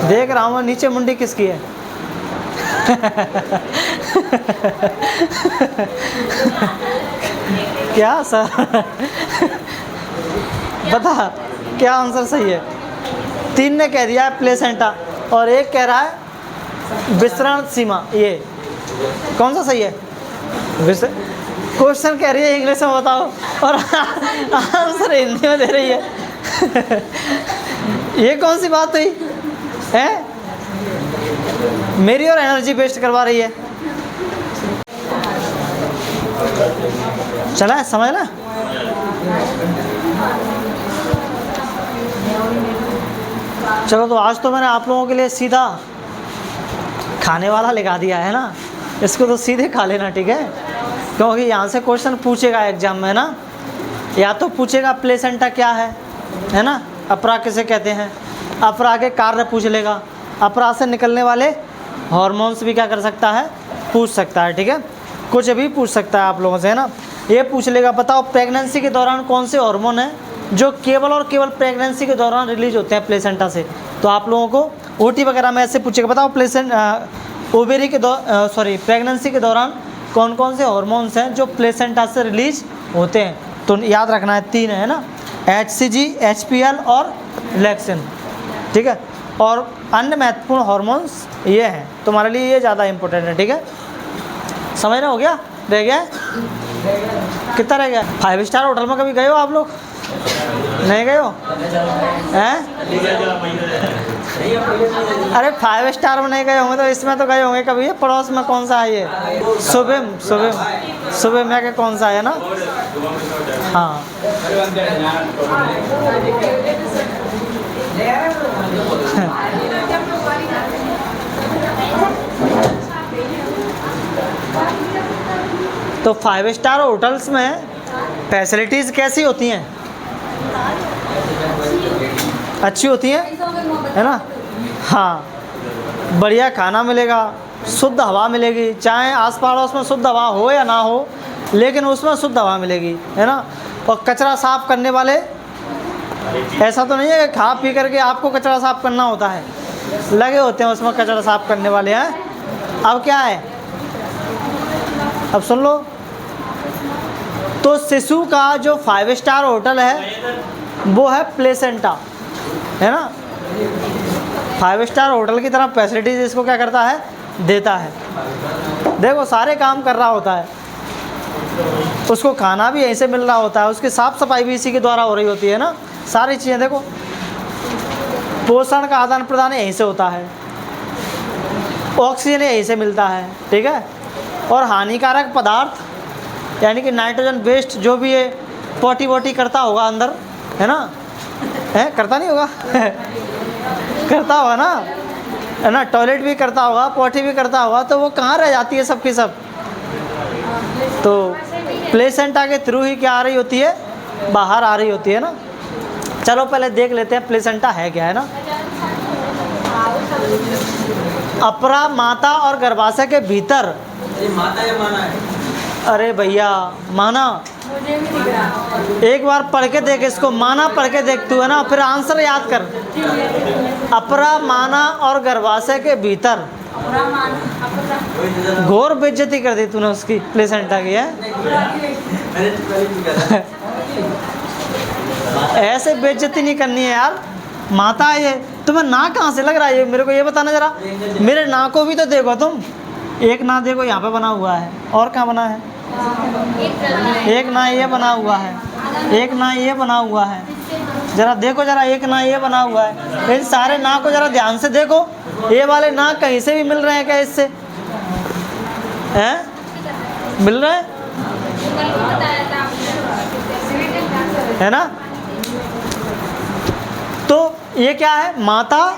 देख रहा हूँ नीचे मुंडी किसकी है। क्या सर? बता क्या आंसर सही है? 3 ने कह दिया है प्लेसेंटा और 1 कह रहा है विसरण सीमा। ये कौन सा सही है? क्वेश्चन कह रही है इंग्लिश में बताओ और आंसर हिंदी में दे रही है। ये कौन सी बात हुई है? मेरी और एनर्जी वेस्ट करवा रही है। चला समझ ना? चलो तो आज तो मैंने आप लोगों के लिए सीधा खाने वाला लिखा दिया है ना, इसको तो सीधे खा लेना, ठीक है? क्योंकि यहाँ से क्वेश्चन पूछेगा एग्जाम में ना, या तो पूछेगा प्लेसेंटा क्या है ना, अपरा किसे कहते हैं, अपरा के कार्य पूछ लेगा, अपरा से निकलने वाले हार्मोन्स भी क्या कर सकता है, पूछ सकता है, ठीक है? कुछ भी पूछ सकता है आप लोगों से, है ना? ये पूछ लेगा बताओ प्रेगनेंसी के दौरान कौन से हार्मोन हैं जो केवल और केवल प्रेगनेंसी के दौरान रिलीज होते हैं प्लेसेंटा से। तो आप लोगों को ओटी वगैरह में ऐसे पूछेगा बताओ ओवेरी के प्रेगनेंसी के दौरान कौन कौन से हार्मोन्स हैं जो प्लेसेंटा से रिलीज होते हैं। तो याद रखना है 3 है ना, HCG, HPL और लेक्सिन, ठीक है? और अन्य महत्वपूर्ण हार्मोन्स ये हैं, तुम्हारे लिए ये ज़्यादा इंपॉर्टेंट है, ठीक है? समझना हो गया? रह गया? कितना रह गया? 5 स्टार होटल में कभी गए हो आप लोग? नहीं गए हो? हैं? अरे 5 स्टार में नहीं गए होंगे तो इसमें तो गए होंगे कभी। पड़ोस में कौन सा है ये? सुबह में के कौन सा है ना? हाँ तो 5 स्टार होटल्स में फैसिलिटीज़ कैसी होती हैं? अच्छी होती हैं, है ना? हाँ, बढ़िया खाना मिलेगा, शुद्ध हवा मिलेगी, चाहे आस पड़ोस में शुद्ध हवा हो या ना हो, लेकिन उसमें शुद्ध हवा मिलेगी, है ना? और कचरा साफ़ करने वाले, ऐसा तो नहीं है कि खा पी करके आपको कचरा साफ़ करना होता है, लगे होते हैं उसमें कचरा साफ़ करने वाले हैं। अब क्या है, अब सुन लो, तो शिशु का जो 5 स्टार होटल है वो है प्लेसेंटा, है ना? 5 स्टार होटल की तरह फैसिलिटीज़ इसको क्या करता है, देता है। देखो सारे काम कर रहा होता है, उसको खाना भी यहीं से मिल रहा होता है, उसकी साफ़ सफाई भी इसी के द्वारा हो रही होती है ना, सारी चीज़ें। देखो पोषण का आदान प्रदान यहीं से होता है, ऑक्सीजन यहीं से मिलता है, ठीक है? और हानिकारक पदार्थ यानी कि नाइट्रोजन वेस्ट जो भी ये पोटी वोटी करता होगा अंदर, है ना? है करता नहीं होगा? करता होगा ना, है ना? टॉयलेट भी करता होगा, पोटी भी करता होगा, तो वो कहाँ रह जाती है सब की सब? तो प्लेसेंटा के थ्रू ही क्या आ रही होती है, बाहर आ रही होती है ना। चलो पहले देख लेते हैं प्लेसेंटा है क्या, है ना? अपरा माता और गर्भाशय के भीतर, माता या माना है? अरे भैया माना, एक बार पढ़ के देख इसको, माना पढ़ के देख तू, है ना? फिर आंसर याद कर। अपरा माना और गर्भाशय के भीतर, घोर बेइज्जती कर दी तूने उसकी, प्लेसेंटा की, है? ऐसे बेइज्जती नहीं करनी है यार, माता है ये। तुम्हें ना कहाँ से लग रहा है ये, मेरे को ये बताना जरा। मेरे ना को भी तो देखो तुम, एक ना देखो यहाँ पे बना हुआ है, और कहाँ बना है? एक ना ये बना हुआ है, एक ना ये बना हुआ है, जरा देखो जरा, एक ना ये बना हुआ है। इन सारे ना को जरा ध्यान से देखो, ये वाले ना कहीं से भी मिल रहे हैं क्या इससे? हैं? मिल रहे हैं, है ना? तो ये क्या है, माता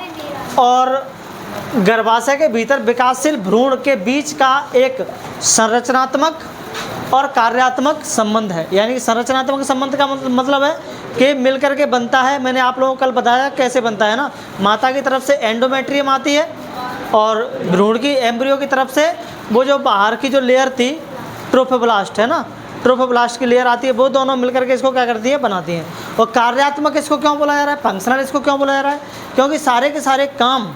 और गर्भाशय के भीतर विकासशील भ्रूण के बीच का एक संरचनात्मक और कार्यात्मक संबंध है। यानी कि संरचनात्मक संबंध का मतलब है कि मिलकर के बनता है। मैंने आप लोगों को कल बताया कैसे बनता है ना। माता की तरफ से एंडोमेट्रियम आती है और भ्रूण की एम्ब्रियो की तरफ से वो जो बाहर की जो लेयर थी ट्रोफोब्लास्ट, है ना, ट्रोफोब्लास्ट की लेयर आती है, वो दोनों मिलकर के इसको क्या करती है, बनाती हैं। और कार्यात्मक इसको क्यों बोला जा रहा है, फंक्शनल इसको क्यों बोला जा रहा है, क्योंकि सारे के सारे काम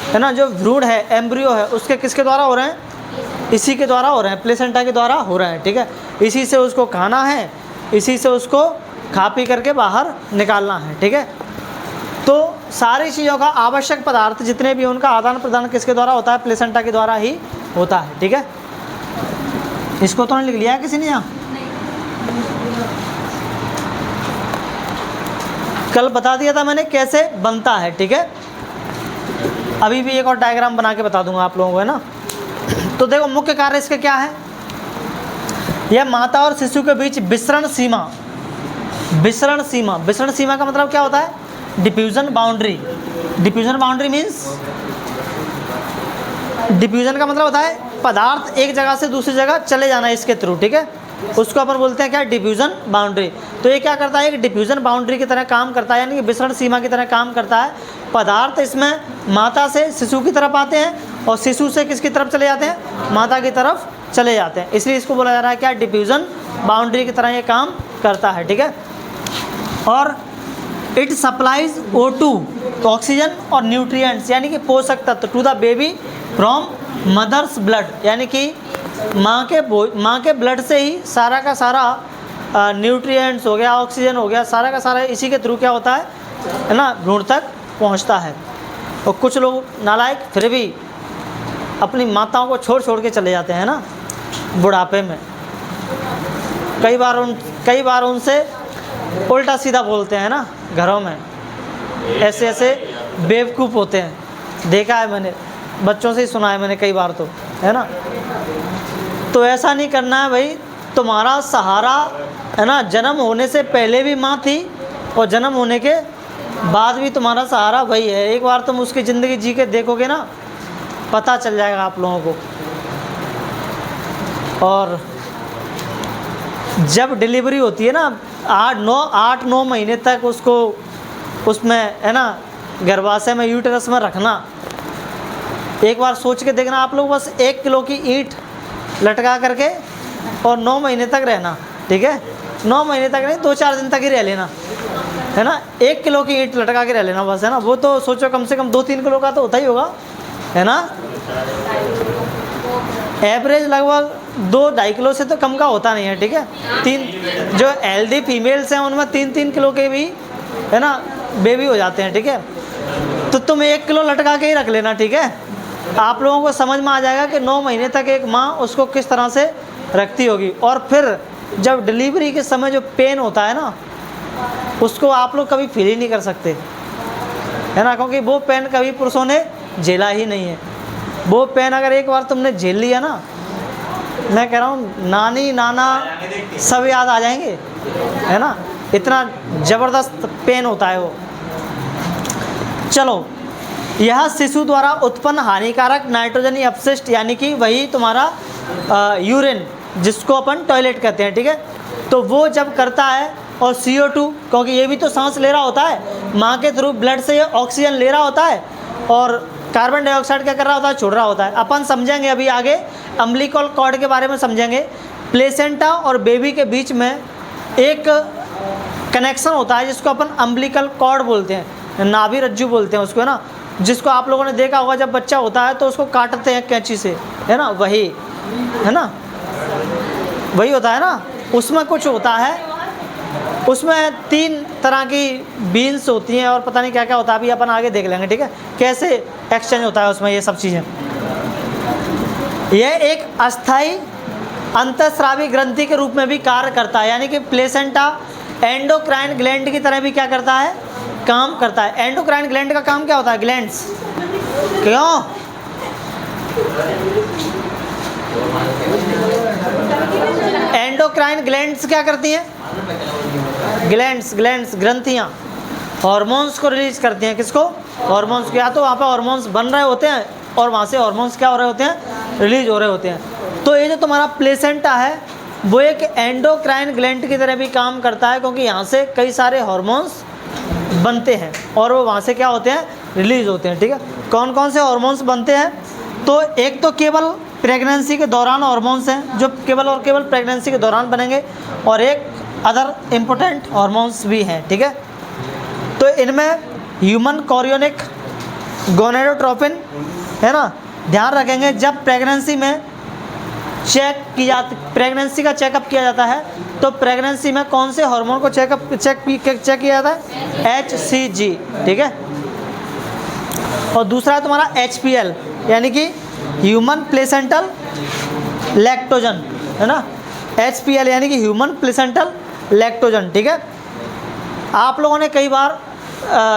है ना, जो भ्रूण है, एम्ब्रियो है, उसके किसके द्वारा हो रहे हैं, इसी के द्वारा हो रहे हैं, प्लेसेंटा के द्वारा हो रहे हैं, ठीक है। इसी से उसको खाना है, इसी से उसको खा पी करके बाहर निकालना है, ठीक है। तो सारी चीज़ों का आवश्यक पदार्थ जितने भी उनका आदान प्रदान किसके द्वारा होता है, प्लेसेंटा के द्वारा ही होता है, ठीक है। इसको तो नहीं लिख लिया है किसी ने यहाँ, कल बता दिया था मैंने कैसे बनता है, ठीक है। अभी भी एक और डायग्राम बना के बता दूंगा आप लोगों को, है ना। तो देखो मुख्य कार्य इसके क्या है, यह माता और शिशु के बीच विसरण सीमा, विसरण सीमा, विसरण सीमा का मतलब क्या होता है, diffusion boundary. Diffusion boundary means, diffusion का मतलब होता है पदार्थ एक जगह से दूसरी जगह चले जाना इसके थ्रू, ठीक है, उसको अपन बोलते हैं क्या, डिफ्यूजन बाउंड्री। तो ये क्या करता है, एक डिफ्यूजन बाउंड्री की तरह काम करता है, यानी कि विसरण सीमा की तरह काम करता है। पदार्थ इसमें माता से शिशु की तरफ आते हैं और शिशु से किसकी तरफ चले जाते हैं, माता की तरफ चले जाते हैं, इसलिए इसको बोला जा रहा है क्या, डिफ्यूजन बाउंड्री की तरह ये काम करता है, ठीक है। और इट सप्लाइज O2 ऑक्सीजन और न्यूट्रिएंट्स यानी कि पोषक तत्व to the baby from mother's blood, यानी कि माँ के ब्लड से ही सारा का सारा न्यूट्रिएंट्स हो गया, ऑक्सीजन हो गया, सारा का सारा इसी के थ्रू क्या होता है ना, भ्रूण तक पहुँचता है। और कुछ लोग नालायक फिर भी अपनी माताओं को छोड़ के चले जाते हैं ना बुढ़ापे में, कई बार उनसे उल्टा सीधा बोलते हैं ना घरों में, ऐसे ऐसे बेवकूफ़ होते हैं, देखा है मैंने, बच्चों से ही सुना है मैंने कई बार, तो है ना। तो ऐसा नहीं करना है भाई, तुम्हारा सहारा है ना, जन्म होने से पहले भी माँ थी और जन्म होने के बाद भी तुम्हारा सहारा वही है। एक बार तुम उसकी ज़िंदगी जी के देखोगे ना, पता चल जाएगा आप लोगों को। और जब डिलीवरी होती है ना, 8-9 महीने तक उसको उसमें है ना गर्भाशय में, यूटेरस में रखना, एक बार सोच के देखना आप लोग, बस 1 किलो की ईंट लटका करके और 9 महीने तक रहना, ठीक है, 9 महीने तक नहीं, 2-4 दिन तक ही रह लेना, है ना। 1 किलो की ईंट लटका के रह लेना बस, है ना। वो तो सोचो कम से कम 2-3 किलो का तो होता ही होगा, है ना। एवरेज लगभग 2-2.5 किलो से तो कम का होता नहीं है, ठीक है। 3 जो हेल्दी फीमेल्स हैं उनमें 3-3 किलो के भी है ना बेबी हो जाते हैं, ठीक है। तो तुम 1 किलो लटका के ही रख लेना, ठीक है। आप लोगों को समझ में आ जाएगा कि 9 महीने तक एक माँ उसको किस तरह से रखती होगी। और फिर जब डिलीवरी के समय जो पेन होता है ना, उसको आप लोग कभी फील ही नहीं कर सकते, है ना, क्योंकि वो पेन कभी पुरुषों ने झेला ही नहीं है। वो पेन अगर एक बार तुमने झेल लिया ना, मैं कह रहा हूँ नानी नाना सब याद आ जाएंगे, है ना, इतना ज़बरदस्त पेन होता है वो। चलो, यह शिशु द्वारा उत्पन्न हानिकारक नाइट्रोजनी अपशिष्ट, यानी कि वही तुम्हारा यूरिन जिसको अपन टॉयलेट कहते हैं, ठीक है। तो वो जब करता है, और CO2, क्योंकि ये भी तो सांस ले रहा होता है, माँ के थ्रू ब्लड से ये ऑक्सीजन ले रहा होता है, और कार्बन डाइऑक्साइड क्या कर रहा होता है, छोड़ रहा होता है। अपन समझेंगे अभी आगे, अम्बिलिकल कॉर्ड के बारे में समझेंगे। प्लेसेंटा और बेबी के बीच में एक कनेक्शन होता है जिसको अपन अम्बिलिकल कॉर्ड बोलते हैं, नाभि रज्जु बोलते हैं उसको, है ना, जिसको आप लोगों ने देखा होगा जब बच्चा होता है तो उसको काटते हैं कैंची से, है ना, वही है ना, वही होता है ना। उसमें कुछ होता है, उसमें 3 तरह की बीन्स होती हैं और पता नहीं क्या क्या होता है, अभी अपन आगे देख लेंगे, ठीक है, कैसे एक्सचेंज होता है उसमें ये सब चीज़ें। यह एक अस्थाई अंतःस्रावी ग्रंथि के रूप में भी कार्य करता है, यानी कि प्लेसेंटा एंडोक्राइन ग्लैंड की तरह भी क्या करता है, काम करता है। एंडोक्राइन ग्लैंड का काम क्या होता है, ग्लैंड्स, क्यों, एंडोक्राइन ग्लैंड्स क्या करती हैं, ग्लैंड्स ग्रंथियाँ हॉर्मोन्स को रिलीज करती हैं। किसको, हॉर्मोन्स। या तो वहाँ पे हॉर्मोन्स बन रहे होते हैं और वहाँ से हॉर्मोन्स क्या हो रहे होते हैं, रिलीज हो रहे होते हैं। तो ये जो तुम्हारा प्लेसेंटा है वो एक एंडोक्राइन ग्लैंड की तरह भी काम करता है, क्योंकि यहाँ से कई सारे हॉर्मोन्स बनते हैं और वो वहाँ से क्या होते हैं, रिलीज होते हैं, ठीक है। कौन कौन से हॉर्मोन्स बनते हैं, तो एक तो केवल प्रेगनेंसी के दौरान हॉर्मोन्स हैं जो केवल और केवल प्रेगनेंसी के दौरान बनेंगे, और एक अदर इम्पोर्टेंट हॉर्मोन्स भी हैं, ठीक है। तो इनमें ह्यूमन कोरियोनिक गोनेडोट्रोपिन है ना, ध्यान रखेंगे जब प्रेगनेंसी में चेक की जाती, प्रेगनेंसी का चेकअप किया जाता है तो प्रेगनेंसी में कौन से हार्मोन को चेक किया जाता है, HCG, ठीक है। और दूसरा है तुम्हारा HPL यानी कि ह्यूमन प्लेसेंटल लैक्टोजन, है ना, HPL यानी कि ह्यूमन प्लेसेंटल लैक्टोजन, ठीक है। आप लोगों ने कई बार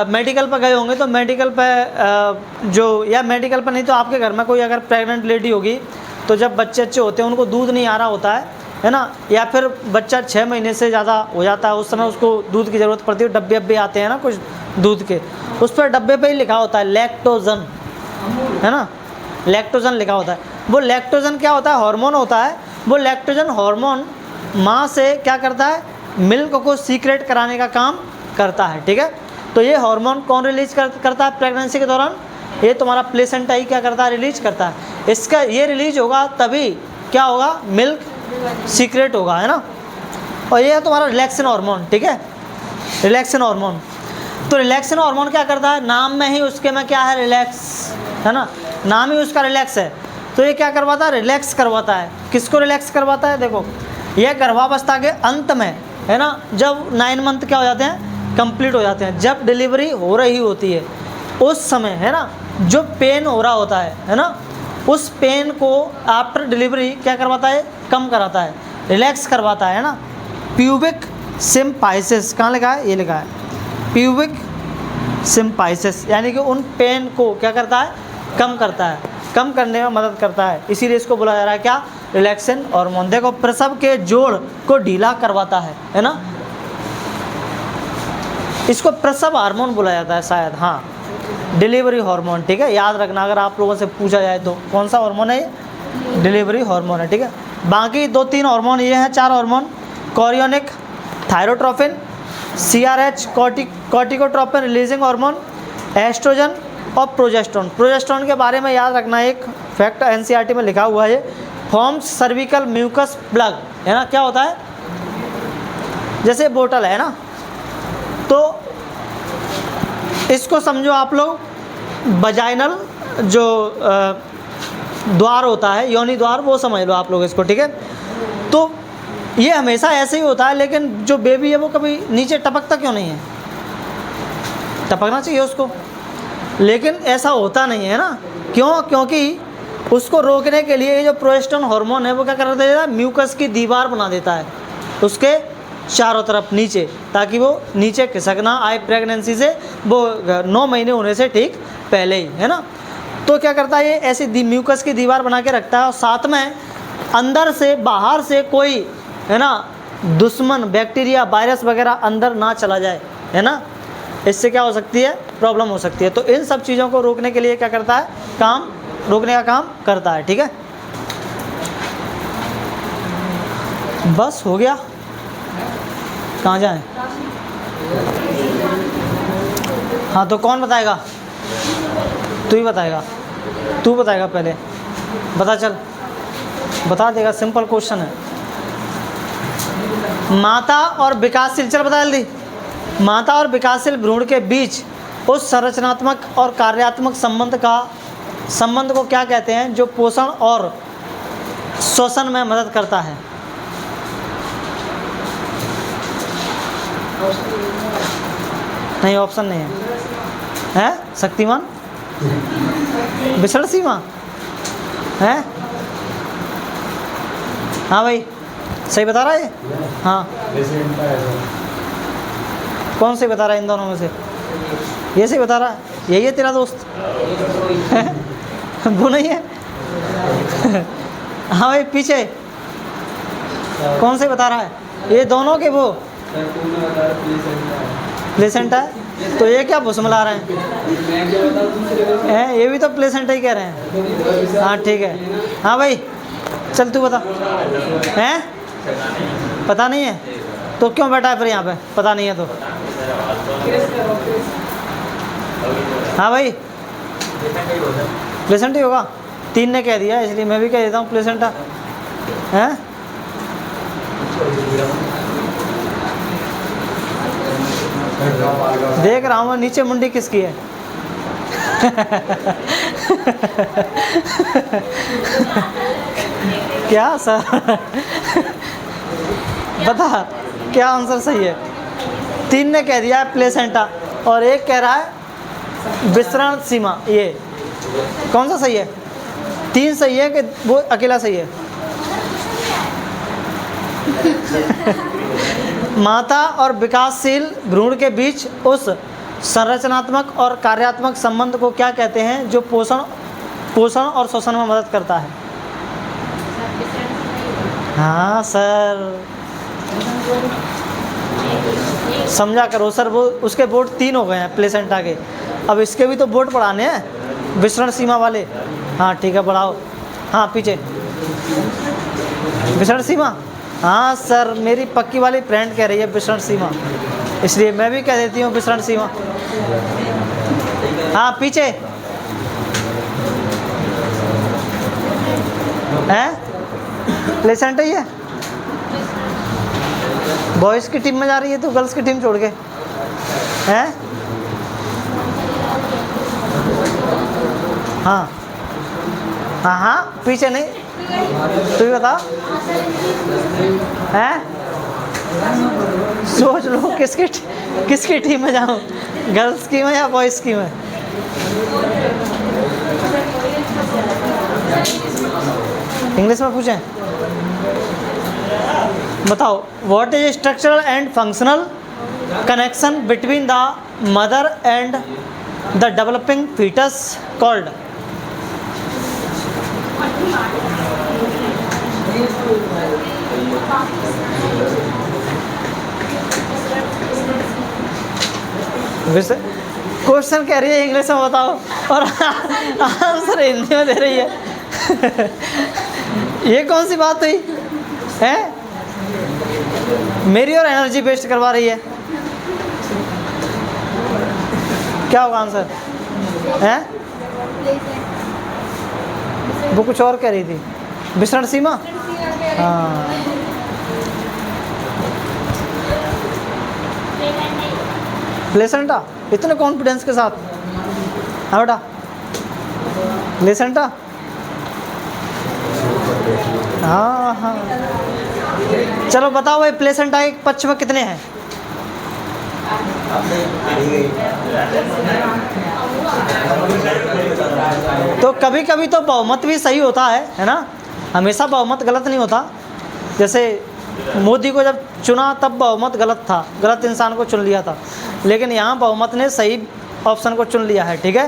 मेडिकल पर गए होंगे तो मेडिकल पर जो, या मेडिकल पर नहीं तो आपके घर में कोई अगर प्रेग्नेंट लेडी होगी तो जब बच्चे अच्छे होते हैं उनको दूध नहीं आ रहा होता है ना, या फिर बच्चा 6 महीने से ज़्यादा हो जाता है, उस समय उसको दूध की ज़रूरत पड़ती है, डब्बे अब्बे आते हैं ना कुछ दूध के, उस पर डब्बे पे ही लिखा होता है लैक्टोजन, है ना, लैक्टोजन लिखा होता है। वो लैक्टोजन क्या होता है, हार्मोन होता है। वो लैक्टोजन हार्मोन माँ से क्या करता है, मिल्क को सीक्रेट कराने का काम करता है, ठीक है। तो ये हार्मोन कौन रिलीज करता है प्रेगनेंसी के दौरान, ये तुम्हारा प्लेसेंटा ही क्या करता है, रिलीज करता है। इसका ये रिलीज होगा तभी क्या होगा, मिल्क सीक्रेट होगा, है ना। और ये है तुम्हारा रिलैक्सन हार्मोन, ठीक है, रिलैक्सन हार्मोन। तो रिलैक्सन हार्मोन क्या करता है, नाम में ही उसके में क्या है, रिलैक्स, है ना, नाम ही उसका रिलैक्स है। तो ये क्या करवाता है, रिलैक्स करवाता है। किसको रिलैक्स करवाता है, देखो ये गर्भावस्था के अंत में, है ना, जब 9 मंथ क्या हो जाते हैं, कंप्लीट हो जाते हैं, जब डिलीवरी हो रही होती है उस समय, है ना, जो पेन हो रहा होता है ना, उस पेन को आफ्टर डिलीवरी क्या करवाता है, कम कराता है, रिलैक्स करवाता है ना। प्यूबिक सिम्पाइसिस, कहाँ लिखा है, ये लिखा है प्यूबिक सिम्पाइसिस, यानी कि उन पेन को क्या करता है, कम करता है, कम करने में मदद करता है, इसीलिए इसको बोला जा रहा है क्या, रिलैक्सन हार्मोन। देखो प्रसव के जोड़ को ढीला करवाता है ना, इसको प्रसव हार्मोन बोला जाता है शायद, हाँ, डिलीवरी हार्मोन, ठीक है, याद रखना अगर आप लोगों से पूछा जाए तो कौन सा हार्मोन है ये, डिलीवरी हार्मोन है, ठीक है। बाकी 2-3 हार्मोन ये हैं, 4 hormone, chorionic thyrotropin, CRH corticotropin releasing hormone, estrogen और प्रोजेस्टेरोन। प्रोजेस्टेरोन के बारे में याद रखना, एक फैक्ट NCERT में लिखा हुआ है, फॉर्म्स सर्विकल म्यूकस प्लग, है ना, क्या होता है, जैसे बोतल है ना, तो इसको समझो आप लोग वजाइनल जो द्वार होता है, योनि द्वार, वो समझ लो आप लोग इसको, ठीक है। तो ये हमेशा ऐसे ही होता है, लेकिन जो बेबी है वो कभी नीचे टपकता क्यों नहीं है, टपकना चाहिए उसको, लेकिन ऐसा होता नहीं है ना, क्यों, क्योंकि उसको रोकने के लिए ये जो प्रोजेस्टेरोन हार्मोन है वो क्या कर देता है, म्यूकस की दीवार बना देता है उसके चारों तरफ नीचे, ताकि वो नीचे खिसक ना आए प्रेगनेंसी से, वो 9 महीने होने से ठीक पहले ही, है ना। तो क्या करता है, ये ऐसी म्यूकस की दीवार बना के रखता है, और साथ में अंदर से बाहर से कोई, है ना, दुश्मन बैक्टीरिया वायरस वगैरह अंदर ना चला जाए, है ना, इससे क्या हो सकती है, प्रॉब्लम हो सकती है। तो इन सब चीज़ों को रोकने के लिए क्या करता है, काम, रोकने का काम करता है, ठीक है। बस हो गया, कहाँ जाएं, हाँ, तो कौन बताएगा, तू ही बताएगा, तू बताएगा पहले, बता, चल बता देगा, सिंपल क्वेश्चन है। माता और विकासशील, चल बता जल्दी, माता और विकासशील भ्रूण के बीच उस संरचनात्मक और कार्यात्मक संबंध को क्या कहते हैं जो पोषण और श्वसन में मदद करता है। नहीं, ऑप्शन नहीं है, शक्तिमान, विसरण सीमा है, हाँ भाई सही बता रहा है, हाँ, कौन से बता रहा है इन दोनों में से, ये सही बता रहा है, यही है तेरा दोस्त है? वो नहीं है हाँ भाई, पीछे कौन से बता रहा है, ये दोनों के वो प्लेसेंटा है, तो ये क्या भुसमला रहे हैं, ये भी तो प्लेसेंटा ही कह रहे हैं, हाँ ठीक है, हाँ भाई चल तू बता, हैं पता नहीं है तो क्यों बैठा है फिर यहाँ पे, पता नहीं है तो, हाँ भाई प्लेसेंट ही होगा, 3 ने कह दिया इसलिए मैं भी कह देता हूँ प्लेसेंटा है। देख रहा हूँ मैं नीचे मुंडी किसकी है। क्या सर बता क्या आंसर सही है? 3 ने कह दिया है प्लेसेंटा और एक कह रहा है विसरण सीमा। ये कौन सा सही है? 3 सही है कि वो अकेला सही है? माता और विकासशील भ्रूण के बीच उस संरचनात्मक और कार्यात्मक संबंध को क्या कहते हैं जो पोषण और शोषण में मदद करता है? हाँ सर समझा करो सर, वो उसके बोर्ड 3 हो गए हैं प्लेसेंटा के, अब इसके भी तो बोर्ड पढ़ाने हैं विसरण सीमा वाले। हाँ ठीक है बढ़ाओ। हाँ पीछे विसरण सीमा। हाँ सर मेरी पक्की वाली फ्रेंड कह रही है विसरण सीमा, इसलिए मैं भी कह देती हूँ विसरण सीमा। हाँ पीछे है प्लेसेंटा ही है। बॉयज़ की टीम में जा रही है तो गर्ल्स की टीम छोड़ के हैं। हाँ हाँ हाँ पीछे नहीं, तू ही बता हैं। सोच लो किसकी टीम में जाऊँ, गर्ल्स की में या बॉयज़ की में? इंग्लिश में पूछें? बताओ what is structural and functional connection between the mother and the developing foetus called? Question कह रही है इंग्लिश में बताओ और आंसर हिंदी में दे रही है। ये कौन सी बात हुई है? मेरी और एनर्जी वेस्ट करवा रही है। क्या होगा आंसर है? वो कुछ और कह रही थी, विसरण सीमा। हाँ प्लेसेंटा, इतने कॉन्फिडेंस के साथ। हाँ बेटा प्लेसेंटा। हाँ हाँ चलो बताओ भाई प्लेसेंटा के पक्ष में कितने हैं? तो कभी कभी तो बहुमत भी सही होता है ना, हमेशा बहुमत गलत नहीं होता। जैसे मोदी को जब चुना तब बहुमत गलत था, गलत इंसान को चुन लिया था, लेकिन यहाँ बहुमत ने सही ऑप्शन को चुन लिया है। ठीक है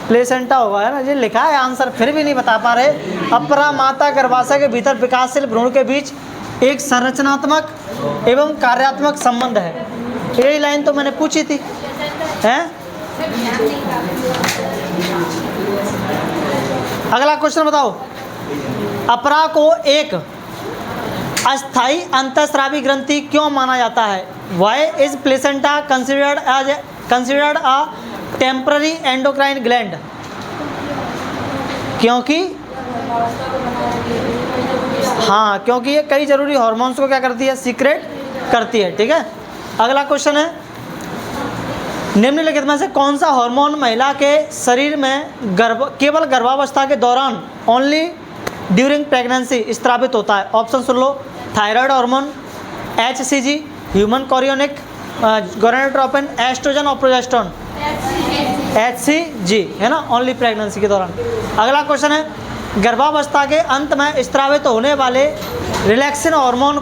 प्लेसेंटा होगा है ना, ये लिखा है आंसर फिर भी नहीं बता पा रहे। अपरा माता गर्भाशय के भीतर विकासशील भ्रूण के बीच एक संरचनात्मक एवं कार्यात्मक संबंध है। यही लाइन तो मैंने पूछी थी हैं। अगला क्वेश्चन बताओ, अपरा को एक अस्थायी अंतःस्रावी ग्रंथि क्यों माना जाता है? Why is placenta considered a temporary endocrine gland? क्योंकि हाँ क्योंकि ये कई जरूरी हार्मोन्स को क्या करती है? सीक्रेट करती है। ठीक है अगला क्वेश्चन है, निम्नलिखित में से कौन सा हार्मोन महिला के शरीर में केवल गर्भावस्था के दौरान ओनली ड्यूरिंग प्रेगनेंसी स्त्रावित होता है? ऑप्शन सुन लो, thyroid hormone, HCG, human chorionic gonadotropin, estrogen और प्रोजेस्टेरोन? HCG है ना, ओनली प्रेगनेंसी के दौरान। अगला क्वेश्चन है, गर्भावस्था के अंत में स्त्रावित होने वाले रिलैक्सिन हार्मोन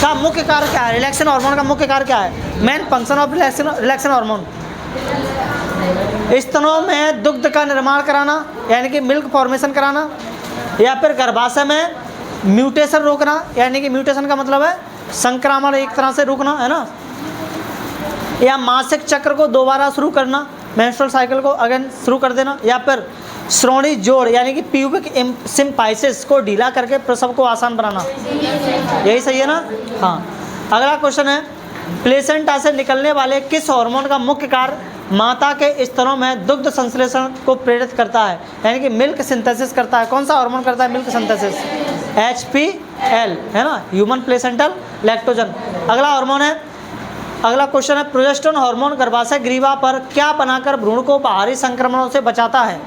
का मुख्य कार्य क्या है? रिलैक्सिन हार्मोन का मुख्य कार्य क्या है? Main function of relaxin hormone? स्तनों में दुग्ध का निर्माण कराना यानी कि मिल्क फॉर्मेशन कराना, या फिर गर्भाशय में म्यूटेशन रोकना यानी कि म्यूटेशन का मतलब है संक्रमण एक तरह से रोकना है ना, या मासिक चक्र को दोबारा शुरू करना, मेंस्ट्रुअल साइकिल को अगेन शुरू कर देना, या फिर श्रोणी जोड़ यानी कि प्यूबिक सिम्पाइसिस को ढीला करके प्रसव को आसान बनाना? यही सही है ना। हाँ अगला क्वेश्चन है, प्लेसेंटा से निकलने वाले किस हार्मोन का मुख्य कार्य माता के स्तनों में दुग्ध संश्लेषण को प्रेरित करता है, यानी कि मिल्क सिंथेसिस करता है? कौन सा हार्मोन करता है मिल्क सिंथेसिस? HPL है ना, ह्यूमन प्लेसेंटल लैक्टोजन। अगला हार्मोन है, अगला क्वेश्चन है, प्रोजेस्टेरोन हार्मोन गर्भाशय ग्रीवा पर क्या बनाकर भ्रूण को बाहरी संक्रमणों से बचाता है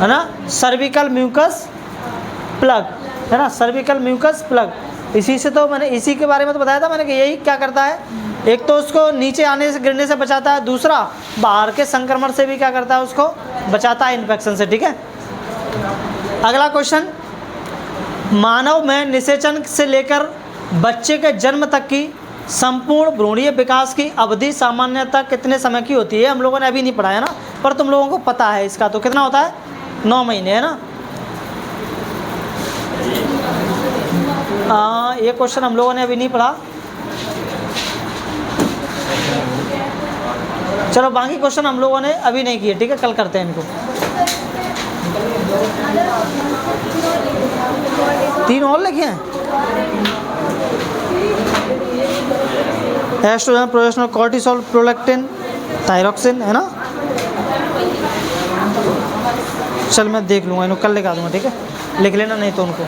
ना? सर्विकल म्यूकस प्लग है ना, सर्विकल म्यूकस प्लग। इसी से तो मैंने इसी के बारे में तो बताया था मैंने कि यही क्या करता है, एक तो उसको नीचे आने से गिरने से बचाता है, दूसरा बाहर के संक्रमण से भी क्या करता है, उसको बचाता है, इन्फेक्शन से। ठीक है, अगला क्वेश्चन, मानव में निषेचन से लेकर बच्चे के जन्म तक की संपूर्ण भ्रूणीय विकास की अवधि सामान्यतः कितने समय की होती है? हम लोगों ने अभी नहीं पढ़ा है ना, पर तुम लोगों को पता है इसका, तो कितना होता है? 9 महीने है ना। ये क्वेश्चन हम लोगों ने अभी नहीं पढ़ा। चलो बाकी क्वेश्चन हम लोगों ने अभी नहीं किए, ठीक है, कल करते हैं इनको। 3 और लिखे हैं, estrogen, progesterone, cortisol, prolactin, thyroxine है ना। चल मैं देख लूँगा, इनको कल लिखा दूँगा, ठीक है, लिख लेना नहीं तो उनको।